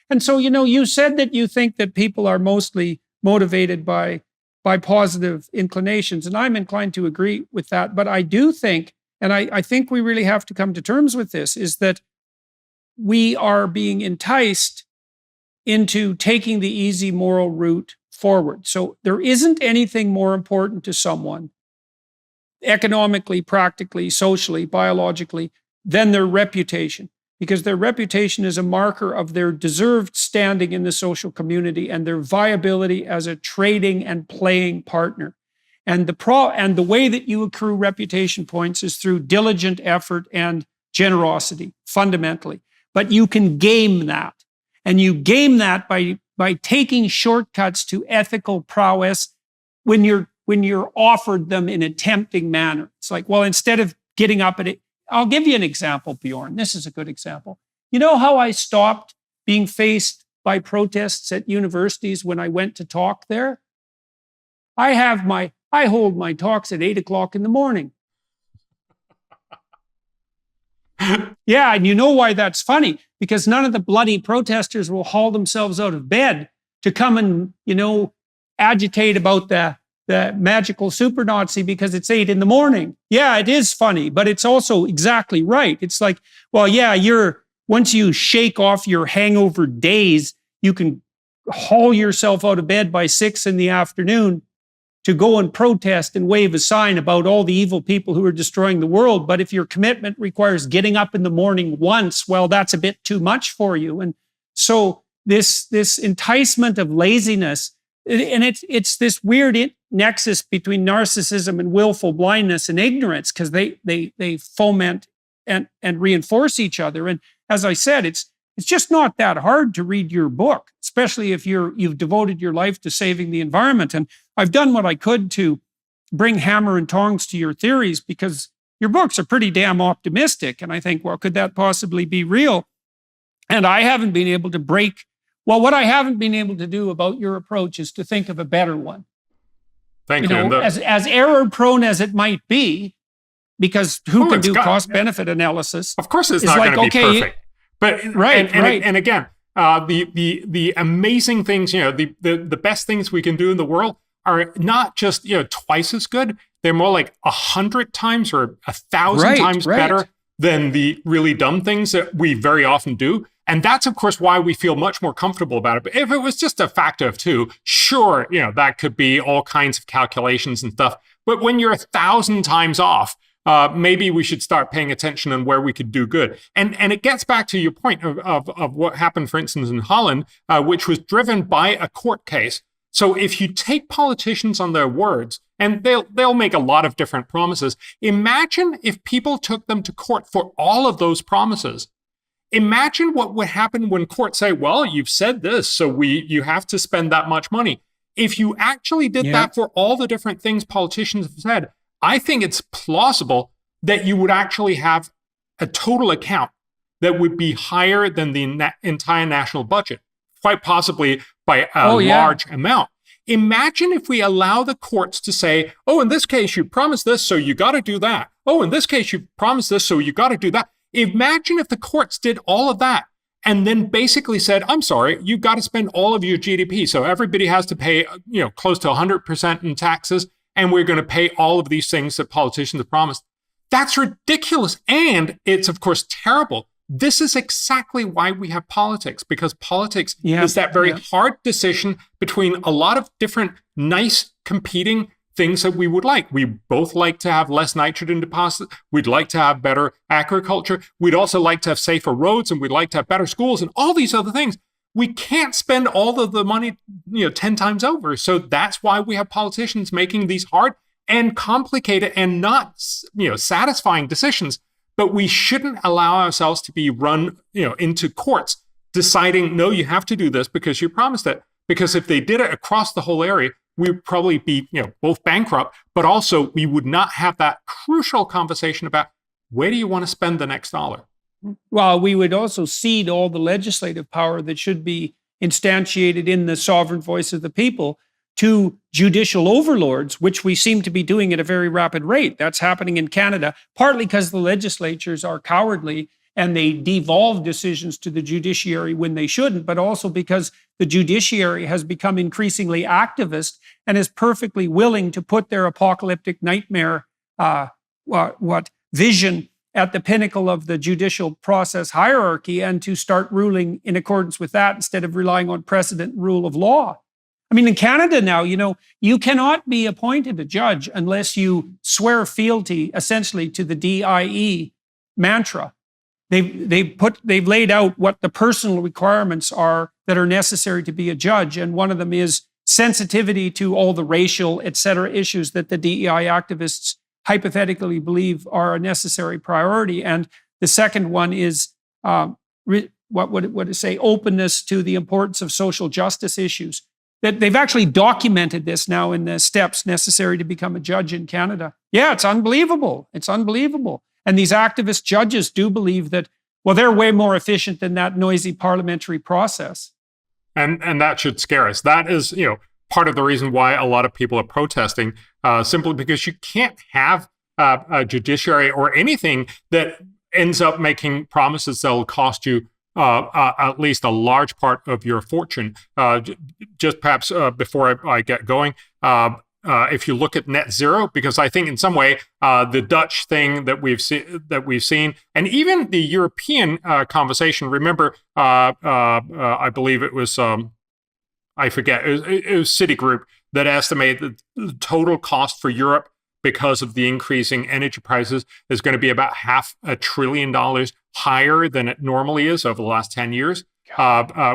And so, you said that you think that people are mostly motivated by positive inclinations. And I'm inclined to agree with that. But I do think, and I think we really have to come to terms with this, is that we are being enticed into taking the easy moral route forward. So there isn't anything more important to someone, economically, practically, socially, biologically, than their reputation. Because their reputation is a marker of their deserved standing in the social community and their viability as a trading and playing partner. And the way that you accrue reputation points is through diligent effort and generosity, fundamentally. But you can game that. And you game that by taking shortcuts to ethical prowess when you're offered them in a tempting manner. It's like, well, instead of getting up at it, I'll give you an example, Bjorn. This is a good example. You know how I stopped being faced by protests at universities when I went to talk there? I hold my talks at 8 o'clock in the morning. Yeah, and you know why that's funny? Because none of the bloody protesters will haul themselves out of bed to come and, agitate about the magical super Nazi because it's 8 in the morning. Yeah, it is funny, but it's also exactly right. It's like, well, yeah, once you shake off your hangover days, you can haul yourself out of bed by 6 in the afternoon to go and protest and wave a sign about all the evil people who are destroying the world. But if your commitment requires getting up in the morning once, well, that's a bit too much for you. And so this enticement of laziness, and it's this weird nexus between narcissism and willful blindness and ignorance, because they foment and reinforce each other. And as I said, it's just not that hard to read your book, especially if you've devoted your life to saving the environment. And I've done what I could to bring hammer and tongs to your theories, because your books are pretty damn optimistic. And I think, well, could that possibly be real? And I haven't been able to what I haven't been able to do about your approach is to think of a better one. Thank you. As error prone as it might be, because who can do cost benefit analysis? Of course, it's not going to be perfect. But right. And again, the amazing things, the best things we can do in the world are not just twice as good. They're more like 100 times or 1,000 times better than the really dumb things that we very often do. And that's, of course, why we feel much more comfortable about it. But if it was just a factor of 2, sure, that could be all kinds of calculations and stuff. But when you're 1,000 times off, maybe we should start paying attention on where we could do good. And it gets back to your point of what happened, for instance, in Holland, which was driven by a court case. So if you take politicians on their words, and they'll make a lot of different promises, imagine if people took them to court for all of those promises. Imagine what would happen when courts say, well, you've said this, so you have to spend that much money. If you actually did that for all the different things politicians have said, I think it's plausible that you would actually have a total account that would be higher than the entire national budget, quite possibly by a large amount. Imagine if we allow the courts to say, oh, in this case, you promised this, so you got to do that. Oh, in this case, you promised this, so you got to do that. Imagine if the courts did all of that and then basically said, I'm sorry, you've got to spend all of your GDP. So everybody has to pay, close to 100% in taxes, and we're going to pay all of these things that politicians have promised. That's ridiculous. And it's, of course, terrible. This is exactly why we have politics, because politics is that very hard decision between a lot of different nice competing things that we would like. We both like to have less nitrogen deposits. We'd like to have better agriculture. We'd also like to have safer roads, and we'd like to have better schools and all these other things. We can't spend all of the money, 10 times over. So that's why we have politicians making these hard and complicated and not, satisfying decisions. But we shouldn't allow ourselves to be run, into courts deciding, no, you have to do this because you promised it. Because if they did it across the whole area, we would probably be, both bankrupt, but also we would not have that crucial conversation about where do you want to spend the next dollar? Well, we would also cede all the legislative power that should be instantiated in the sovereign voice of the people to judicial overlords, which we seem to be doing at a very rapid rate. That's happening in Canada, partly because the legislatures are cowardly and they devolve decisions to the judiciary when they shouldn't, but also because the judiciary has become increasingly activist and is perfectly willing to put their apocalyptic nightmare vision at the pinnacle of the judicial process hierarchy and to start ruling in accordance with that instead of relying on precedent and rule of law. I mean, in Canada now, you cannot be appointed a judge unless you swear fealty essentially to the DIE mantra. They've laid out what the personal requirements are that are necessary to be a judge, and one of them is sensitivity to all the racial, et cetera, issues that the DEI activists hypothetically believe are a necessary priority. And the second one is what would it say? Openness to the importance of social justice issues. That they've actually documented this now in the steps necessary to become a judge in Canada. Yeah, it's unbelievable. It's unbelievable. And these activist judges do believe that, well, they're way more efficient than that noisy parliamentary process. And that should scare us. That is, part of the reason why a lot of people are protesting, simply because you can't have a judiciary or anything that ends up making promises that will cost you at least a large part of your fortune. Just perhaps before I get going, if you look at net zero, because I think in some way the Dutch thing that we've seen, and even the European conversation. Remember, I believe it was I forget. It was Citigroup that estimated the total cost for Europe because of the increasing energy prices is going to be about $500 billion higher than it normally is over the last 10 years,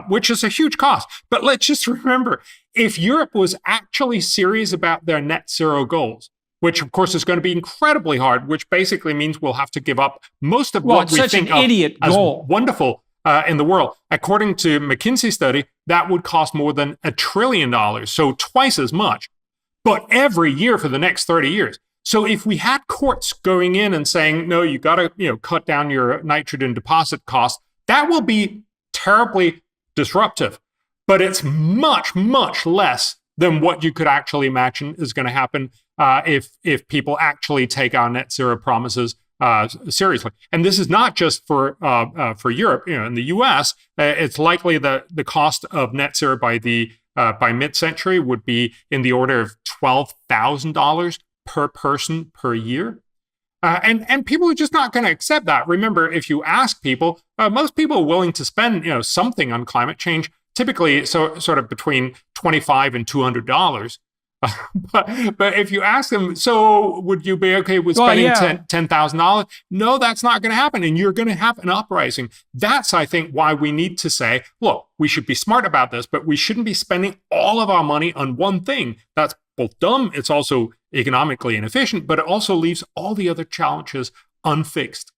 which is a huge cost. But let's just remember, if Europe was actually serious about their net zero goals, which of course is going to be incredibly hard, which basically means we'll have to give up most of what we think of as wonderful in the world. According to McKinsey study, that would cost more than $1 trillion, so twice as much, but every year for the next 30 years. So if we had courts going in and saying, no, you got to cut down your nitrogen deposit costs, that will be terribly disruptive. But it's much, much less than what you could actually imagine is going to happen if people actually take our net zero promises seriously. And this is not just for Europe. In the U.S., it's likely that the cost of net zero by mid-century would be in the order of $12,000 per person per year. And people are just not going to accept that. Remember, if you ask people, most people are willing to spend something on climate change, typically sort of between $25 and $200. But if you ask them, so would you be okay with spending $10,000? No, that's not going to happen. And you're going to have an uprising. That's, I think, why we need to say, look, we should be smart about this, but we shouldn't be spending all of our money on one thing. That's both dumb. It's also economically inefficient, but it also leaves all the other challenges unfixed.